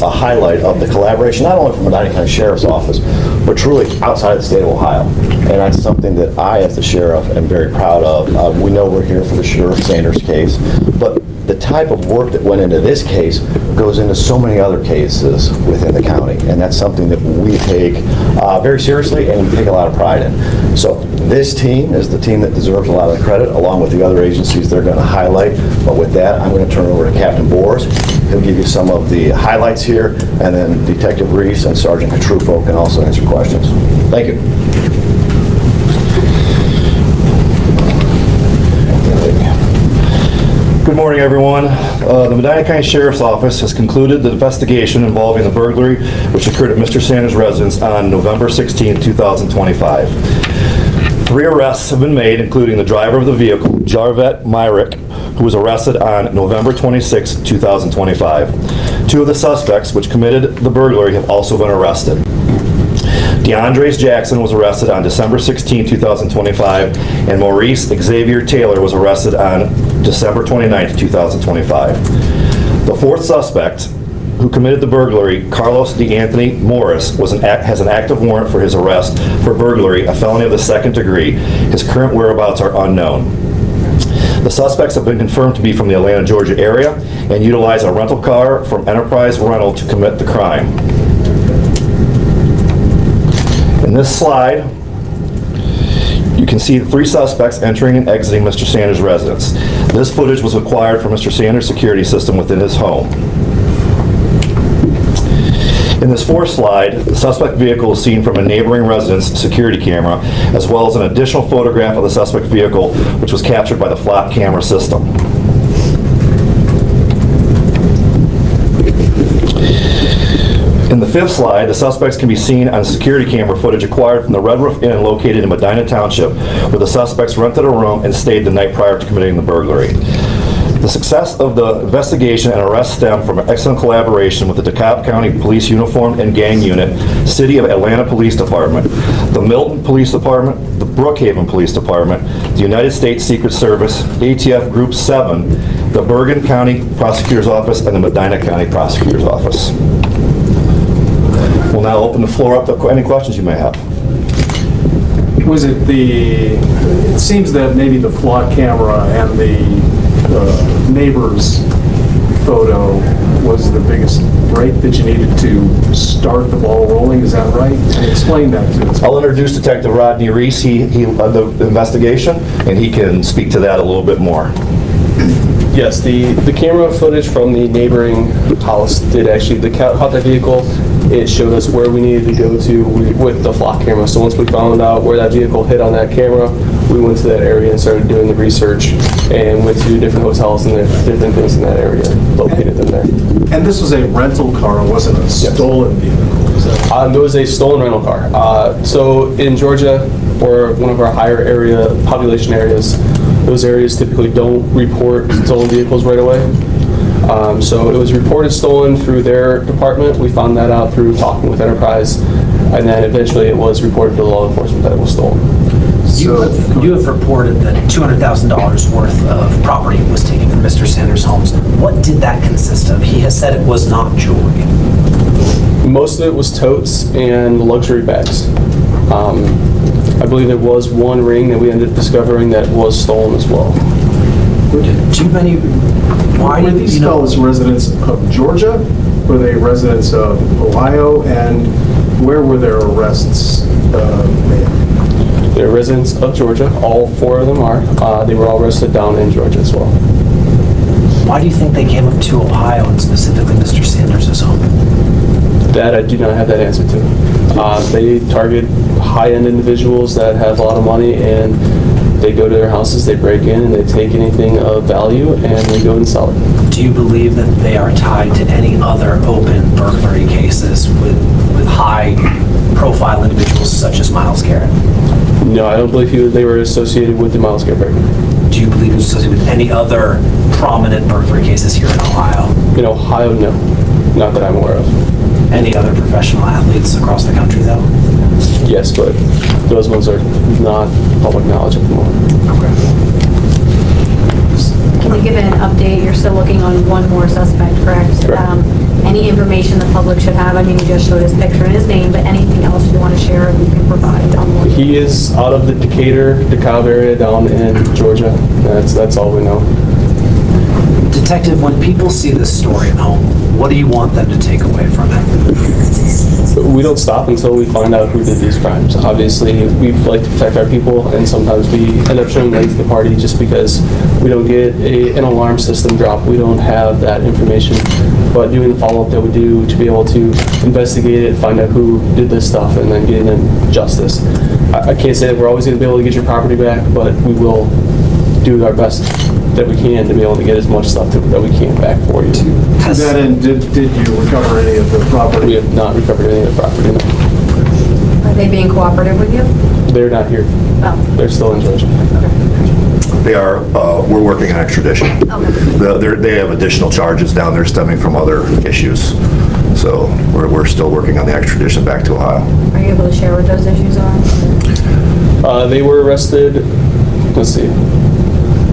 a highlight of the collaboration, not only from the Medina County Sheriff's Office, but truly outside of the state of Ohio. And that's something that I, as the sheriff, am very proud of. We know we're here for the Shedeur Sanders case, but the type of work that went into this case goes into so many other cases within the county, and that's something that we take very seriously and we take a lot of pride in. So this team is the team that deserves a lot of the credit, along with the other agencies they're going to highlight. But with that, I'm going to turn it over to Captain Boers. He'll give you some of the highlights here, and then Detective Reese and Sergeant Catrufo can also answer questions. Thank you. Good morning, everyone. The Medina County Sheriff's Office has concluded the investigation involving the burglary which occurred at Mr. Sanders' residence on November 16, 2025. 3 arrests have been made, including the driver of the vehicle, Jarvet Myrick, who was arrested on November 26, 2025. 2 of the suspects which committed the burglary have also been arrested. Deandrez Jackson was arrested on December 16, 2025, and Maurice Taylor was arrested on December 29, 2025. The 4th suspect, who committed the burglary, Carlos Deanthony Morris, has an active warrant for his arrest for burglary, a felony of the 2nd degree. His current whereabouts are unknown. The suspects have been confirmed to be from the Atlanta, Georgia area and utilize a rental car from Enterprise Rental to commit the crime. In this slide, you can see the 3 suspects entering and exiting Mr. Sanders' residence. This footage was acquired from Mr. Sanders' security system within his home. In this 4th slide, the suspect vehicle is seen from a neighboring residence security camera, as well as an additional photograph of the suspect vehicle, which was captured by the flap camera system. In the 5th slide, the suspects can be seen on security camera footage acquired from the Red Roof Inn located in Medina Township, where the suspects rented a room and stayed the night prior to committing the burglary. The success of the investigation and arrest stem from excellent collaboration with the DeKalb County Police Uniformed and Gang Unit, City of Atlanta Police Department, the Milton Police Department, the Brookhaven Police Department, the United States Secret Service, ATF Group 7, the Bergen County Prosecutor's Office, and the Medina County Prosecutor's Office. We'll now open the floor up to any questions you may have. Was it it seems that maybe the flock camera and the neighbor's photo was the biggest break that you needed to start the ball rolling, is that right? And explain that to us. I'll introduce Detective Rodney Reese. He led the investigation, and he can speak to that a little bit more. Yes, the camera footage from the neighboring house did actually caught that vehicle. It showed us where we needed to go to with the flock camera. So once we found out where that vehicle hit on that camera, we went to that area and started doing the research and went to different hotels and different things in that area, located them there. And this was a rental car, it wasn't a stolen vehicle? It was a stolen rental car. So in Georgia, or one of our higher population areas, those areas typically don't report stolen vehicles right away. So it was reported stolen through their department. We found that out through talking with Enterprise, and then eventually it was reported to law enforcement that it was stolen. You have reported that $200,000 worth of property was taken from Mr. Sanders' homes. What did that consist of? He has said it was not jewelry. Most of it was totes and luxury bags. I believe there was one ring that we ended up discovering that was stolen as well. Do you have any... Were these fellows residents of Georgia? Were they residents of Ohio? And where were their arrests made? They're residents of Georgia. All 4 of them are. They were all arrested down in Georgia as well. Why do you think they came up to Ohio and specifically Mr. Sanders' home? That I do not have that answer to. They target high-end individuals that have a lot of money, and they go to their houses, they break in, and they take anything of value, and they go and sell it. Do you believe that they are tied to any other open burglary cases with high-profile individuals such as Miles Garrett? No, I don't believe they were associated with the Miles Garrett break-in. Do you believe he was associated with any other prominent burglary cases here in Ohio? In Ohio, no. Not that I'm aware of. Any other professional athletes across the country, though? Yes, but those ones are not public knowledge at the moment. Can you give an update? You're still looking on one more suspect, correct? Correct. any information the public should have? I mean, you just showed his picture and his name, but anything else you want to share you can provide on what? He is out of the Decatur, DeKalb area down in Georgia. That's all we know. Detective, when people see this story at home, what do you want them to take away from it? We don't stop until we find out who did these crimes. Obviously, we like to protect our people, and sometimes we end up showing late to the party just because we don't get an alarm system drop. We don't have that information. But doing the follow-up that we do to be able to investigate it, find out who did this stuff, and then getting them justice. I can't say that we're always going to be able to get your property back, but we will do our best that we can to be able to get as much stuff that we can back for you. To that end, did you recover any of the property? We have not recovered any of the property. No. Are they being cooperative with you? They're not here. Oh. They're still in Georgia. They are, we're working on extradition. They have additional charges down there stemming from other issues. So we're still working on the extradition back to Ohio. Are you able to share what those issues are? They were arrested, let's see.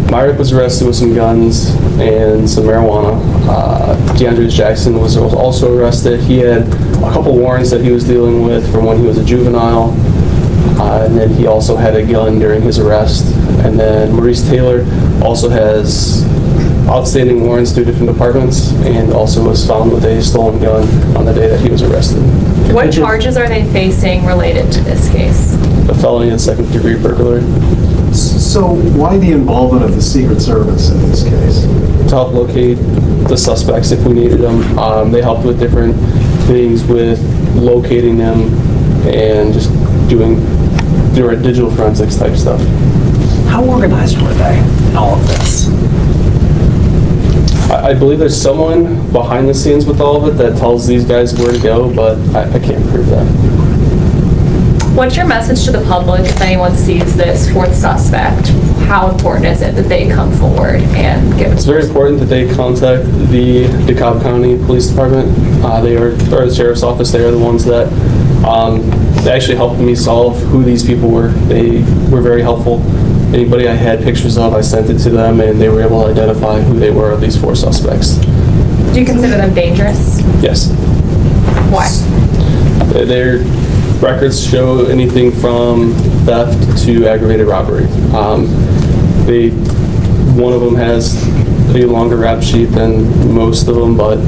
Myrick was arrested with some guns and some marijuana. Deandrez Jackson was also arrested. He had a couple warrants that he was dealing with from when he was a juvenile. And then he also had a gun during his arrest. And then Maurice Taylor also has outstanding warrants through different departments and also was found with a stolen gun on the day that he was arrested. What charges are they facing related to this case? A felony and second-degree burglary. So why the involvement of the Secret Service in this case? To help locate the suspects if we needed them. They helped with different things with locating them and just doing digital forensics type stuff. How organized were they in all of this? I believe there's someone behind the scenes with all of it that tells these guys where to go, but I can't prove that. What's your message to the public if anyone sees this fourth suspect? How important is it that they come forward and give? It's very important that they contact the DeKalb County Police Department. Or the Sheriff's Office. They are the ones that they actually helped me solve who these people were. They were very helpful. Anybody I had pictures of, I sent it to them, and they were able to identify who they were of these four suspects. Do you consider them dangerous? Yes. Why? Their records show anything from theft to aggravated robbery. One of them has a longer rap sheet than most of them, but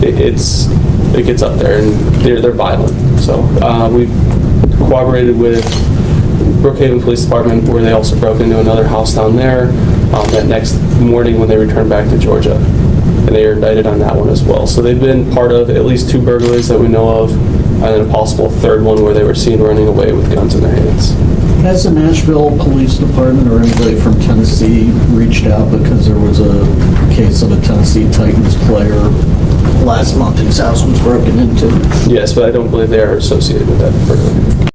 it gets up there, and they're violent. So we've cooperated with Brookhaven Police Department, where they also broke into another house down there that next morning when they returned back to Georgia, and they are indicted on that one as well. So they've been part of at least 2 burglaries that we know of, and then a possible third one where they were seen running away with guns in their hands. Has the Nashville Police Department or anybody from Tennessee reached out because there was a case of a Tennessee Titans player last month whose house was broken into? Yes, but I don't believe they are associated with that burglary.